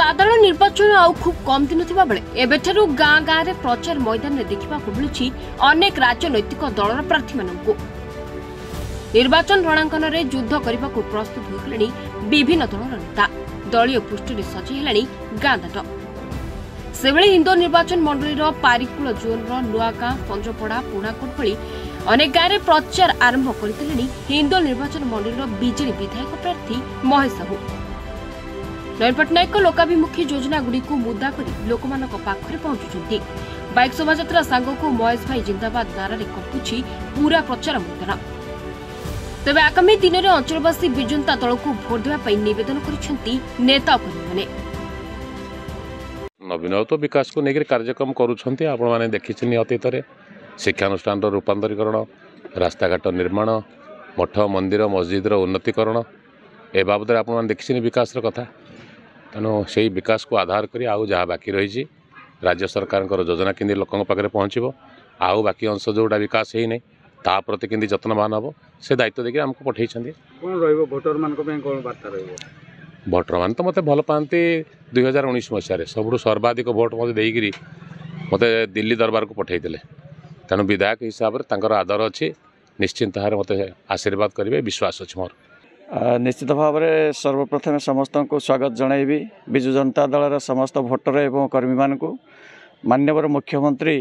साधारण निर्वाचन आउ खूब कम दिन थिबा बेले एबेठारु गाँ गाँ रे प्रचार मैदान रे देखिबा को मिलुछि अनेक राजनैतिक दलर प्रार्थी माननकु निर्वाचन रणांकन रे युद्ध करबा को प्रस्तुत होइकलेनी विभिन्न दलर नेता दलीय पृष्ठ रे सजी हेलानी गाँ दाट सेबेले हिंदो निर्वाचन मंडली रो पारिकुल जोन रो नुआगाँ पंजपड़ा पुणाकोट भली अनेक गाँ रे प्रचार आरंभ करथिलेनी हिंदो निर्वाचन मंडली रो बीजेडी विधायक प्रार्थी महेश साहू नवीन पट्टनायक लोकाभिमुखी योजना गुड़ी को मुद्दा करी लोकमान पाखरे पहुंचुंट बाइक शोभायात्रा सांग को महेश भाई जिंदाबाद नारा कंपुछि पूरा प्रचार मैदान तेज आगामी दिन में अंचलवासी विजंता दल को भोट देवाई नवेदन कर नेता कर्मी नवीन तो विकास को लेकर कार्यक्रम करुँच देखी अतीत शिक्षानुष्ठान रूपांतरीकरण रास्ताघाट निर्माण मठ मंदिर मस्जिद उन्नतीकरण ए बाबद आप देखी विकास कथा तेणु से विकास को आधार कर आउ जहाँ बाकी रही राज्य सरकार योजना केंद्र लोकों पाखे पहुँचब आउ बाकी अंश जोटा विकास है नहीं ता प्रति केंद्र जत्नवान हम से दायित्व देखिए आमको पठे भोटर मान भोटर मान तो मत भल पाती 2019 मसीह सब सर्वाधिक भोट मत देकर मत दिल्ली दरबार को पठे तेणु विधायक हिसाब से आदर अच्छी निश्चिंत भाव मत आशीर्वाद करेंगे विश्वास अच्छे मोर निश्चित भाव में सर्वप्रथम समस्त को स्वागत जनइबी विजु जनता दलर समस्त भोटर एवं कर्मी मान माननीय मुख्यमंत्री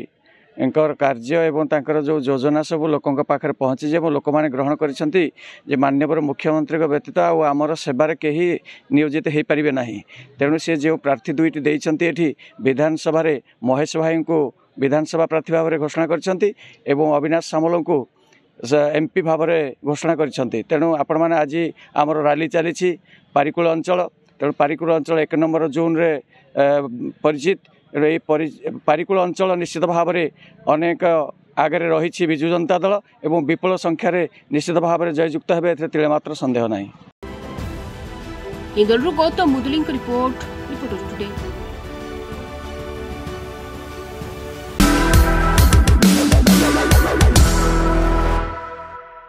इंकर कार्य एवं तांकर जो योजना सब लोकों पाखे पहुँची लोक मैंने ग्रहण करिसेंती जे माननीय मुख्यमंत्री व्यतीत आमर सेवार कहीं नियोजित हो पारे ना तेणु सी जो प्रार्थी दुईटी देइछंती एठी विधानसभा महेश भाई को विधानसभा प्रार्थी भाव में घोषणा करछंती एवं अविनाश सामल को एमपी भाव में घोषणा करछंती तेणु आपण माने आज आमर रैली चली पारिकुल अंचल तेणु पारिकुल अंचल 1 नंबर जोन रे परिचित पारिकुल अंचल निश्चित भाव में अनेक आगे रही विजु जनता दल एवं विपुल संख्यार निश्चित भाव में जययुक्त हे तिलेमात्र संदेह नहीं। Gautam Muduli report today.